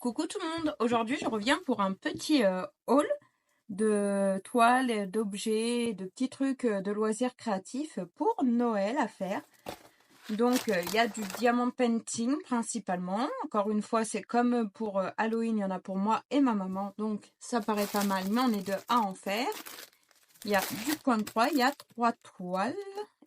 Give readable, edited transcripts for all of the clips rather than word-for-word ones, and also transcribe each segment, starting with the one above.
Coucou tout le monde, aujourd'hui je reviens pour un petit haul de toiles, d'objets, de petits trucs de loisirs créatifs pour Noël à faire. Donc il y a du diamant painting principalement. Encore une fois, c'est comme pour Halloween, il y en a pour moi et ma maman. Donc ça paraît pas mal, mais on est deux à en faire. Il y a du point de croix, il y a 3 toiles.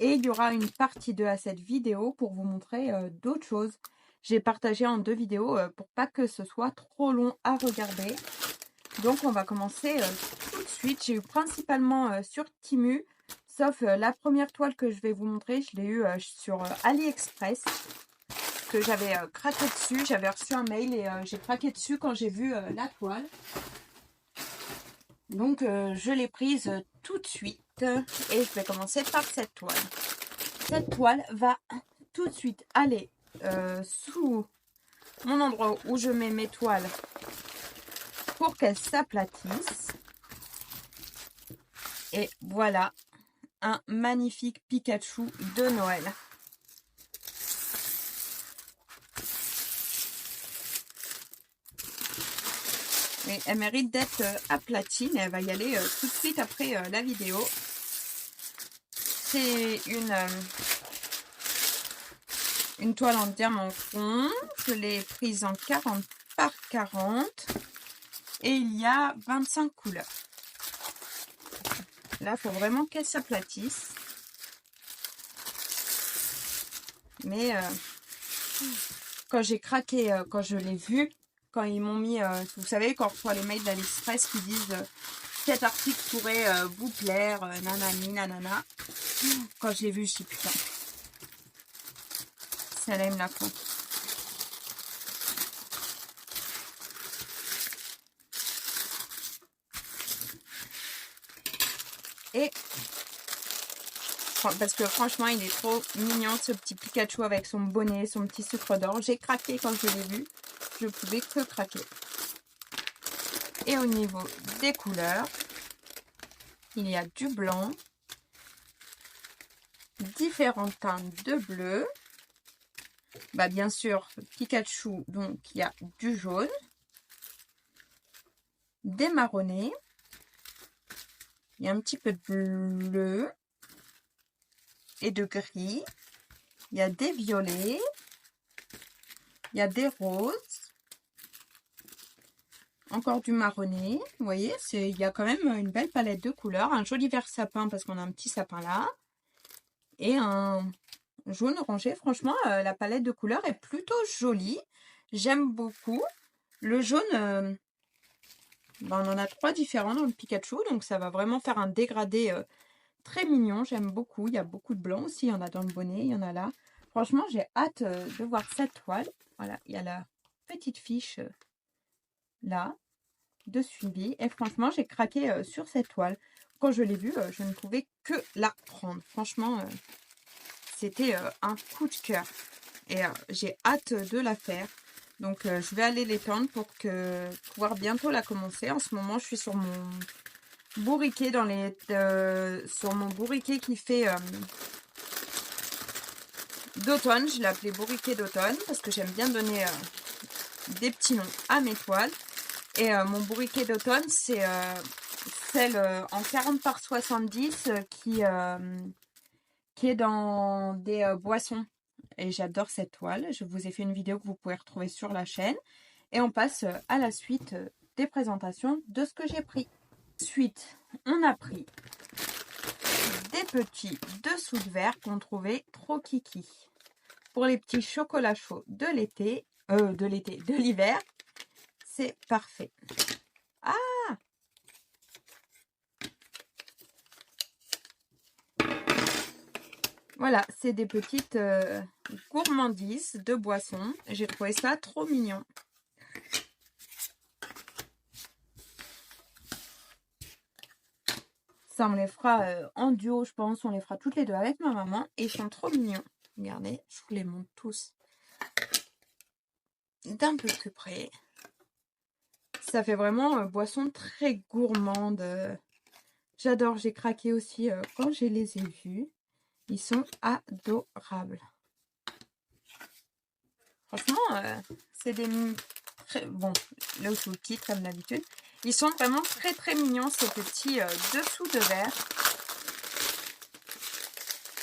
Et il y aura une partie 2 à cette vidéo pour vous montrer d'autres choses. J'ai partagé en 2 vidéos pour pas que ce soit trop long à regarder. Donc on va commencer tout de suite. J'ai eu principalement sur Temu, sauf la première toile que je vais vous montrer, je l'ai eu sur AliExpress. Que j'avais craqué dessus, j'avais reçu un mail et j'ai craqué dessus quand j'ai vu la toile. Donc je l'ai prise tout de suite et je vais commencer par cette toile. Cette toile va tout de suite aller sous mon endroit où je mets mes toiles pour qu'elles s'aplatissent. Et voilà un magnifique Pikachu de Noël. Et elle mérite d'être aplatie, mais elle va y aller tout de suite après la vidéo. C'est une toile en diamant rond. Je l'ai prise en 40 par 40. Et il y a 25 couleurs. Là, il faut vraiment qu'elle s'aplatisse. Mais quand j'ai craqué, quand je l'ai vu, quand ils m'ont mis, vous savez, quand on reçoit les mails d'AliExpress qui disent cet article pourrait vous plaire, nanani, nanana. Quand je l'ai vu, je dis putain, celle-là, il me la faut. Et parce que franchement, il est trop mignon ce petit Pikachu avec son bonnet, son petit sucre d'or. J'ai craqué quand je l'ai vu. Je pouvais que craquer. Et au niveau des couleurs, il y a du blanc, différentes teintes de bleu. Bah bien sûr, Pikachu, donc il y a du jaune, des marronnés, il y a un petit peu de bleu et de gris, il y a des violets, il y a des roses, encore du marronné. Vous voyez, il y a quand même une belle palette de couleurs, un joli vert sapin parce qu'on a un petit sapin là, et un jaune orangé. Franchement, la palette de couleurs est plutôt jolie, j'aime beaucoup. Le jaune, ben, on en a 3 différents dans le Pikachu, donc ça va vraiment faire un dégradé très mignon. J'aime beaucoup. Il y a beaucoup de blanc aussi. Il y en a dans le bonnet, il y en a là. Franchement, j'ai hâte de voir cette toile. Voilà, il y a la petite fiche là de suivi. Et franchement, j'ai craqué sur cette toile. Quand je l'ai vue, je ne pouvais que la prendre. Franchement, c'était un coup de cœur. Et j'ai hâte de la faire. Donc, je vais aller l'étendre pour pouvoir bientôt la commencer. En ce moment, je suis sur mon bourriquet sur mon bourriquet qui fait d'automne. Je l'ai appelé bourriquet d'automne parce que j'aime bien donner des petits noms à mes toiles. Et mon bourriquet d'automne, c'est celle en 40 par 70 qui est dans des boissons. Et j'adore cette toile. Je vous ai fait une vidéo que vous pouvez retrouver sur la chaîne. Et on passe à la suite des présentations de ce que j'ai pris. Ensuite, on a pris des petits dessous de verre qu'on trouvait trop kiki. Pour les petits chocolats chauds de l'été, de l'hiver, c'est parfait. Ah! Voilà, c'est des petites gourmandises de boissons. J'ai trouvé ça trop mignon. Ça, on les fera en duo, je pense. On les fera toutes les deux avec ma maman. Et ils sont trop mignons. Regardez, je vous les montre tous d'un peu plus près. Ça fait vraiment boisson très gourmande. J'adore, j'ai craqué aussi quand je les ai vus. Ils sont adorables. Franchement, c'est des très... Bon, le sous le kit comme d'habitude. Ils sont vraiment très mignons, ces petits dessous de verre.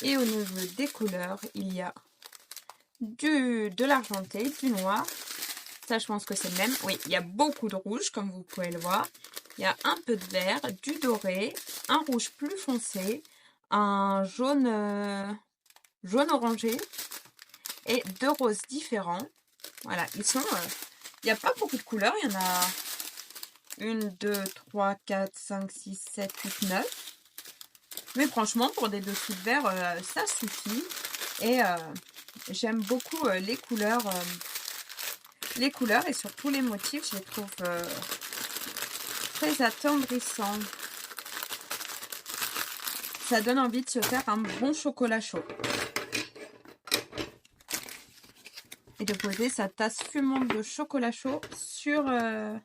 Et au niveau des couleurs, il y a de l'argenté, du noir. Ça, je pense que c'est le même. Oui, il y a beaucoup de rouge, comme vous pouvez le voir. Il y a un peu de vert, du doré, un rouge plus foncé, un jaune, jaune orangé et 2 roses différents. Voilà, ils sont... il n'y a pas beaucoup de couleurs. Il y en a 1, 2, 3, 4, 5, 6, 7, 8, 9. Mais franchement, pour des dessous de verre, ça suffit. Et j'aime beaucoup les couleurs et surtout les motifs. Je les trouve très attendrissants. Ça donne envie de se faire un bon chocolat chaud. Et de poser sa tasse fumante de chocolat chaud sur ce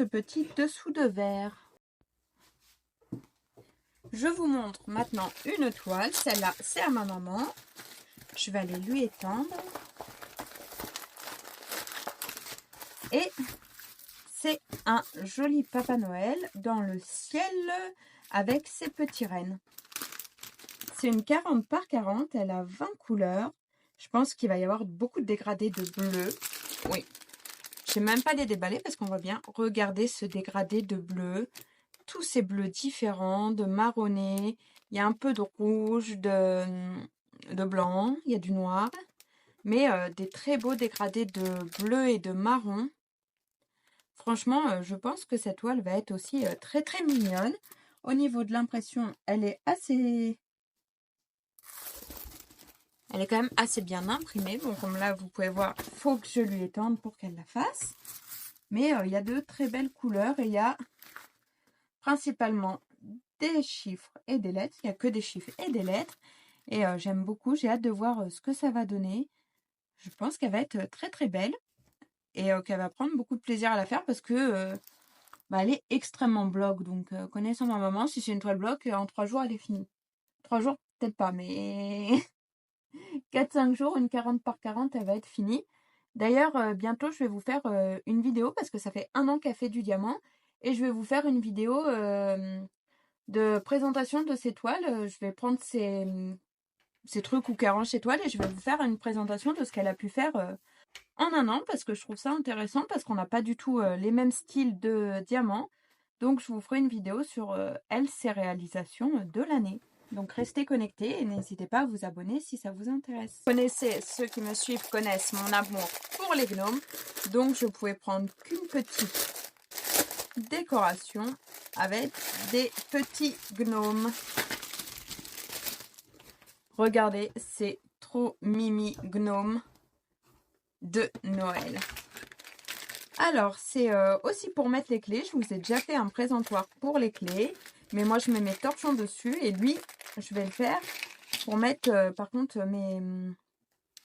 petit dessous de verre. Je vous montre maintenant une toile. Celle-là, c'est à ma maman. Je vais aller lui étendre. Et c'est un joli Papa Noël dans le ciel avec ses petits rennes. C'est une 40 par 40. Elle a 20 couleurs. Je pense qu'il va y avoir beaucoup de dégradés de bleu. Oui. Je ne vais même pas les déballer parce qu'on va bien regarder ce dégradé de bleu. Tous ces bleus différents, de marronné. Il y a un peu de rouge, de blanc. Il y a du noir. Mais des très beaux dégradés de bleu et de marron. Franchement, je pense que cette toile va être aussi très mignonne. Au niveau de l'impression, elle est quand même assez bien imprimée. Bon, comme là, vous pouvez voir, il faut que je lui étende pour qu'elle la fasse. Mais il y a de très belles couleurs et il y a principalement des chiffres et des lettres. Il n'y a que des chiffres et des lettres. Et j'aime beaucoup. J'ai hâte de voir ce que ça va donner. Je pense qu'elle va être très belle. Et qu'elle va prendre beaucoup de plaisir à la faire parce que elle est extrêmement bloc. Donc, connaissant ma maman, si c'est une toile bloc, en 3 jours, elle est finie. 3 jours, peut-être pas, mais 4-5 jours, une 40 par 40, elle va être finie. D'ailleurs, bientôt, je vais vous faire une vidéo parce que ça fait 1 an qu'elle fait du diamant. Et je vais vous faire une vidéo de présentation de ces toiles. Je vais prendre ces trucs où qu'elle range ses toiles et je vais vous faire une présentation de ce qu'elle a pu faire en 1 an parce que je trouve ça intéressant parce qu'on n'a pas du tout les mêmes styles de diamants. Donc, je vous ferai une vidéo sur ses réalisations de l'année. Donc, restez connectés et n'hésitez pas à vous abonner si ça vous intéresse. Ceux qui me suivent connaissent mon amour pour les gnomes. Donc, je pouvais prendre qu'une petite décoration avec des petits gnomes. Regardez, c'est trop mimi gnome de Noël. Alors, c'est aussi pour mettre les clés. Je vous ai déjà fait un présentoir pour les clés. Mais moi, je mets mes torchons dessus. Et lui, je vais le faire pour mettre, par contre,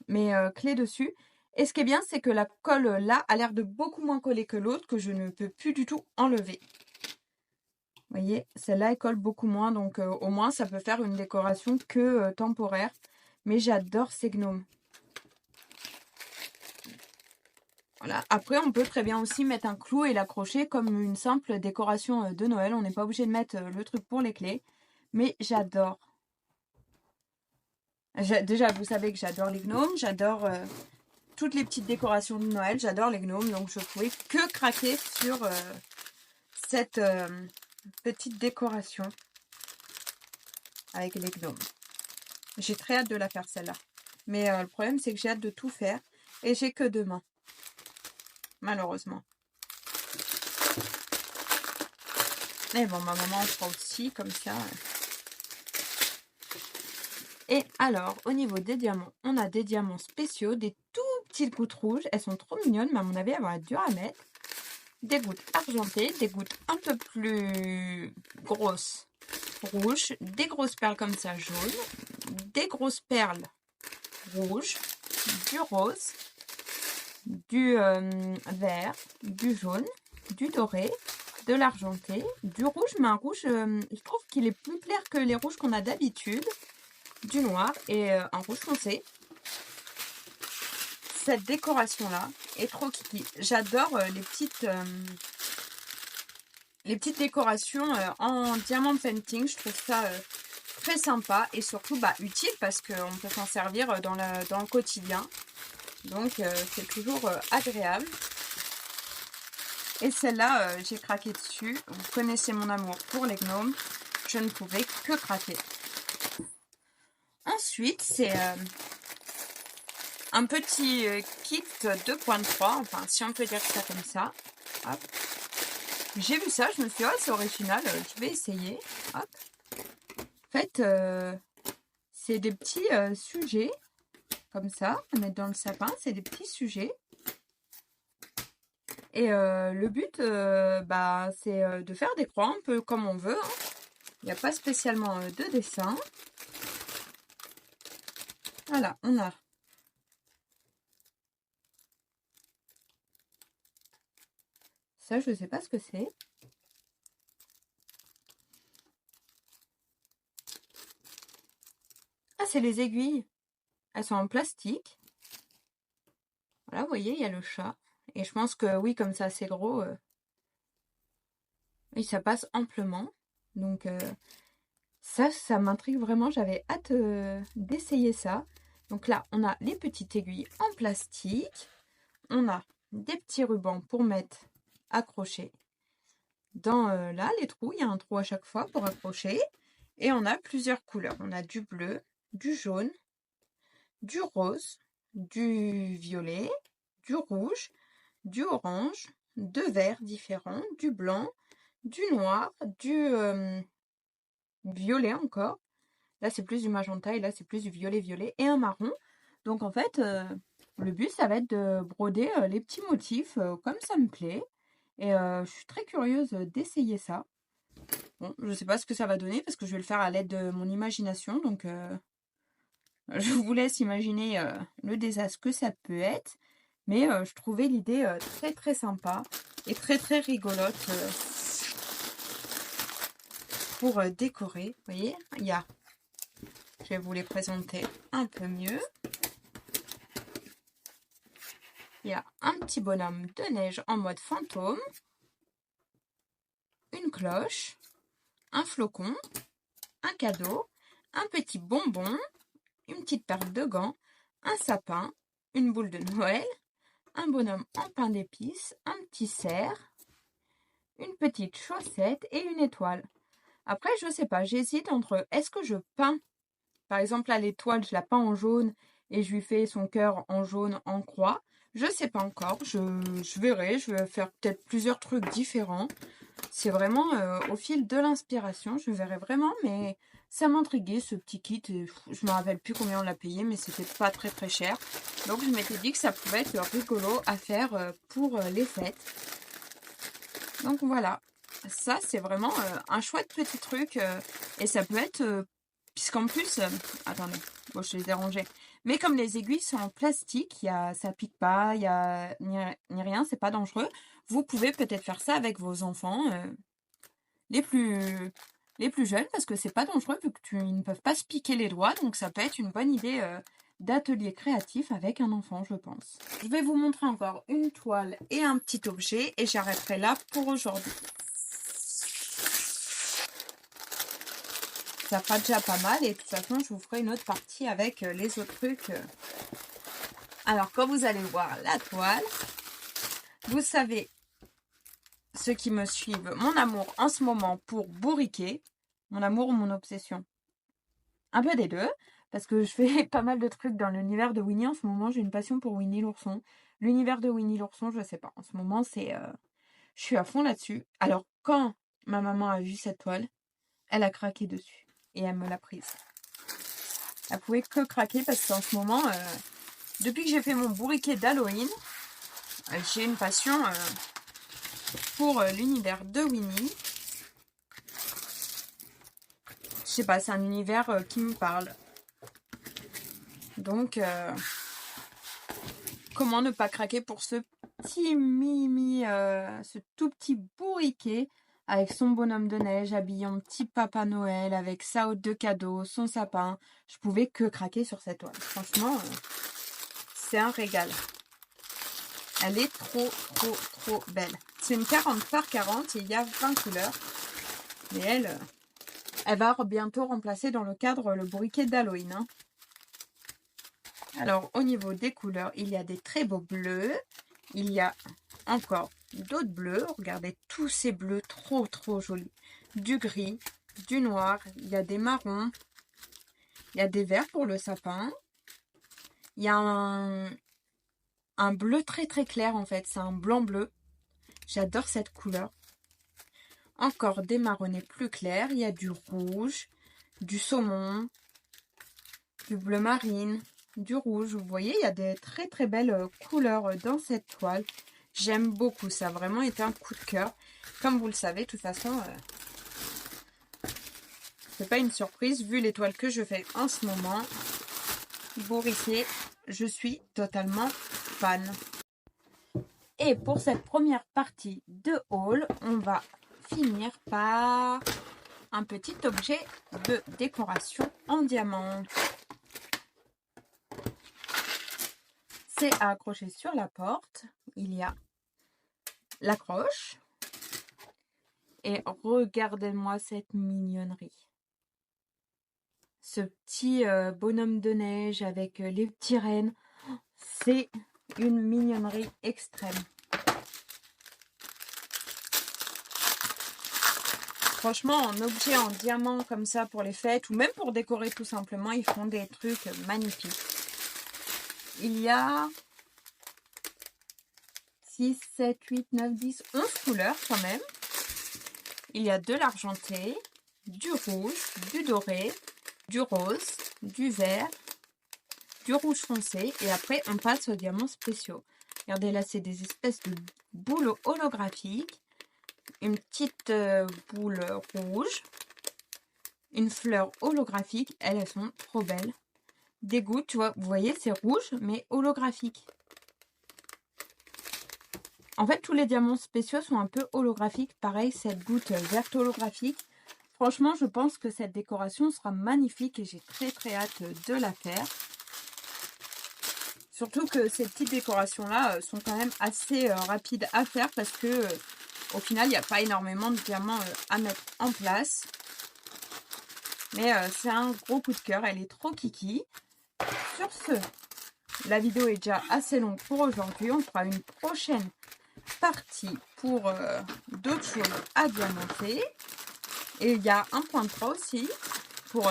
mes clés dessus. Et ce qui est bien, c'est que la colle là a l'air de beaucoup moins coller que l'autre, que je ne peux plus du tout enlever. Vous voyez, celle-là, elle colle beaucoup moins. Donc, au moins, ça peut faire une décoration que temporaire. Mais j'adore ces gnomes. Voilà. Après, on peut très bien aussi mettre un clou et l'accrocher comme une simple décoration de Noël. On n'est pas obligé de mettre le truc pour les clés. Mais j'adore. Déjà, vous savez que j'adore les gnomes. J'adore toutes les petites décorations de Noël. J'adore les gnomes. Donc, je ne pouvais que craquer sur cette petite décoration avec les gnomes. J'ai très hâte de la faire, celle-là. Mais le problème, c'est que j'ai hâte de tout faire. Et j'ai que demain. Malheureusement. Mais bon, ma maman en fera aussi, comme ça. Et alors, au niveau des diamants, on a des diamants spéciaux, des tout petites gouttes rouges. Elles sont trop mignonnes, mais à mon avis, elles vont être dures à mettre. Des gouttes argentées, des gouttes un peu plus grosses rouges, des grosses perles comme ça jaunes, des grosses perles rouges, du rose, du vert, du jaune, du doré, de l'argenté, du rouge, mais un rouge, je trouve qu'il est plus clair que les rouges qu'on a d'habitude, du noir et un rouge foncé. cette décoration-là est trop kiki. J'adore les petites décorations en diamant painting. Je trouve ça très sympa et surtout utile parce qu'on peut s'en servir dans le quotidien. Donc c'est toujours agréable. Et celle-là, j'ai craqué dessus. Vous connaissez mon amour pour les gnomes. Je ne pouvais que craquer. Ensuite, c'est un petit kit 2.3. Enfin, si on peut dire ça comme ça. Hop. J'ai vu ça, je me suis dit, oh, c'est original, je vais essayer. Hop. En fait, c'est des petits sujets, comme ça, à mettre dans le sapin. C'est des petits sujets. Et le but, c'est de faire des croix un peu comme on veut. Hein. Il n'y a pas spécialement de dessin. Voilà, on a ça, je ne sais pas ce que c'est. Ah, c'est les aiguilles. Elles sont en plastique. Voilà, vous voyez, il y a le chat. Et je pense que oui, comme ça, c'est gros. Oui, ça passe amplement. Donc, ça m'intrigue vraiment. J'avais hâte d'essayer ça. Donc là, on a les petites aiguilles en plastique. On a des petits rubans pour mettre accrocher dans là, les trous. Il y a un trou à chaque fois pour accrocher. Et on a plusieurs couleurs. On a du bleu, du jaune, du rose, du violet, du rouge, du orange, deux verts différents, du blanc, du noir, du violet encore. Là, c'est plus du magenta et là, c'est plus du violet et un marron. Donc, en fait, le but, ça va être de broder les petits motifs comme ça me plaît. Et je suis très curieuse d'essayer ça. Bon, je ne sais pas ce que ça va donner parce que je vais le faire à l'aide de mon imagination. Donc, je vous laisse imaginer le désastre que ça peut être. Mais je trouvais l'idée très très sympa et très très rigolote pour décorer. Vous voyez, il y a, je vais vous les présenter un peu mieux. Il y a un petit bonhomme de neige en mode fantôme, une cloche, un flocon, un cadeau, un petit bonbon, une petite paire de gants, un sapin, une boule de Noël, un bonhomme en pain d'épices, un petit cerf, une petite chaussette et une étoile. Après, je sais pas, j'hésite entre est-ce que je peins, par exemple là l'étoile, je la peins en jaune et je lui fais son cœur en jaune en croix. Je sais pas encore, je verrai, je vais faire peut-être plusieurs trucs différents. C'est vraiment au fil de l'inspiration, je verrai vraiment, mais ça m'intriguait ce petit kit. Et je me rappelle plus combien on l'a payé, mais c'était pas très très cher. Donc je m'étais dit que ça pouvait être rigolo à faire pour les fêtes. Donc voilà, ça c'est vraiment un chouette petit truc et ça peut être, puisqu'en plus, attendez, bon je les ai rangés, mais comme les aiguilles sont en plastique, ça pique pas, il y a ni rien, c'est pas dangereux, vous pouvez peut-être faire ça avec vos enfants les plus jeunes parce que c'est pas dangereux vu qu'ils ne peuvent pas se piquer les doigts, donc ça peut être une bonne idée d'atelier créatif avec un enfant, je pense. Je vais vous montrer encore une toile et un petit objet et j'arrêterai là pour aujourd'hui. Ça fera déjà pas mal et de toute façon, je vous ferai une autre partie avec les autres trucs. Alors, quand vous allez voir la toile, vous savez, ceux qui me suivent, mon amour en ce moment pour bourriquer, mon amour ou mon obsession. Un peu des deux. Parce que je fais pas mal de trucs dans l'univers de Winnie. En ce moment, j'ai une passion pour Winnie l'ourson. L'univers de Winnie l'ourson, je sais pas. En ce moment, c'est, je suis à fond là-dessus. Alors, quand ma maman a vu cette toile, elle a craqué dessus. Et elle me l'a prise. Elle pouvait que craquer parce qu'en ce moment, depuis que j'ai fait mon bourriquet d'Halloween, j'ai une passion pour l'univers de Winnie. Je sais pas, c'est un univers qui me parle. Donc, comment ne pas craquer pour ce petit mimi, ce tout petit bourriquet avec son bonhomme de neige habillé en petit Papa Noël avec sa hotte de cadeaux, son sapin. Je pouvais que craquer sur cette toile. Franchement, c'est un régal. Elle est trop belle. C'est une 40 par 40 et il y a 20 couleurs. Mais elle va bientôt remplacer dans le cadre le briquet d'Halloween. Hein. Alors, au niveau des couleurs, il y a des très beaux bleus. Il y a encore d'autres bleus. Regardez tous ces bleus trop jolis. Du gris, du noir, il y a des marrons. Il y a des verts pour le sapin. Il y a un bleu très clair en fait. C'est un blanc-bleu. J'adore cette couleur. Encore des marronnés plus clairs. Il y a du rouge, du saumon, du bleu marine, du rouge. Vous voyez, il y a des très belles couleurs dans cette toile. J'aime beaucoup. Ça a vraiment été un coup de cœur. Comme vous le savez, de toute façon, c'est pas une surprise. Vu les toiles que je fais en ce moment, Bourriquet, je suis totalement fan. Et pour cette première partie de haul, on va finir par un petit objet de décoration en diamant. C'est à accrocher sur la porte. Il y a l'accroche. Et regardez-moi cette mignonnerie. Ce petit bonhomme de neige avec les petits rennes. C'est une mignonnerie extrême. Franchement, en objet en diamant comme ça pour les fêtes ou même pour décorer tout simplement, ils font des trucs magnifiques. Il y a 6, 7, 8, 9, 10, 11 couleurs quand même. Il y a de l'argenté, du rouge, du doré, du rose, du vert, du rouge foncé et après on passe aux diamants spéciaux. Regardez là, c'est des espèces de boules holographiques. Une petite boule rouge, une fleur holographique, elles sont trop belles. Des gouttes, tu vois, vous voyez, c'est rouge, mais holographique. En fait, tous les diamants spéciaux sont un peu holographiques. Pareil, cette goutte verte holographique. Franchement, je pense que cette décoration sera magnifique et j'ai très hâte de la faire. Surtout que ces petites décorations-là sont quand même assez rapides à faire parce que au final, il n'y a pas énormément de diamants à mettre en place. Mais c'est un gros coup de cœur. Elle est trop kiki. Sur ce, la vidéo est déjà assez longue pour aujourd'hui. On fera une prochaine partie pour d'autres choses à diamanter. Et il y a un point de croix aussi pour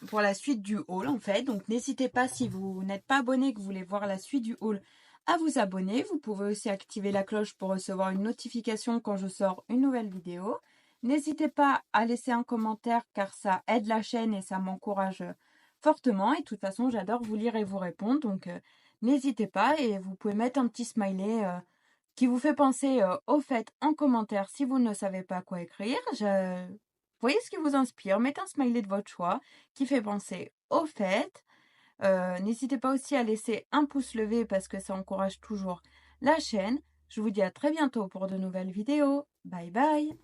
pour la suite du haul en fait. Donc n'hésitez pas, si vous n'êtes pas abonné et que vous voulez voir la suite du haul, à vous abonner. Vous pouvez aussi activer la cloche pour recevoir une notification quand je sors une nouvelle vidéo. N'hésitez pas à laisser un commentaire car ça aide la chaîne et ça m'encourage fortement. Et de toute façon, j'adore vous lire et vous répondre. Donc n'hésitez pas et vous pouvez mettre un petit smiley qui vous fait penser au fait en commentaire si vous ne savez pas quoi écrire. Voyez ce qui vous inspire. Mettez un smiley de votre choix qui fait penser au fait. N'hésitez pas aussi à laisser un pouce levé parce que ça encourage toujours la chaîne. Je vous dis à très bientôt pour de nouvelles vidéos. Bye bye!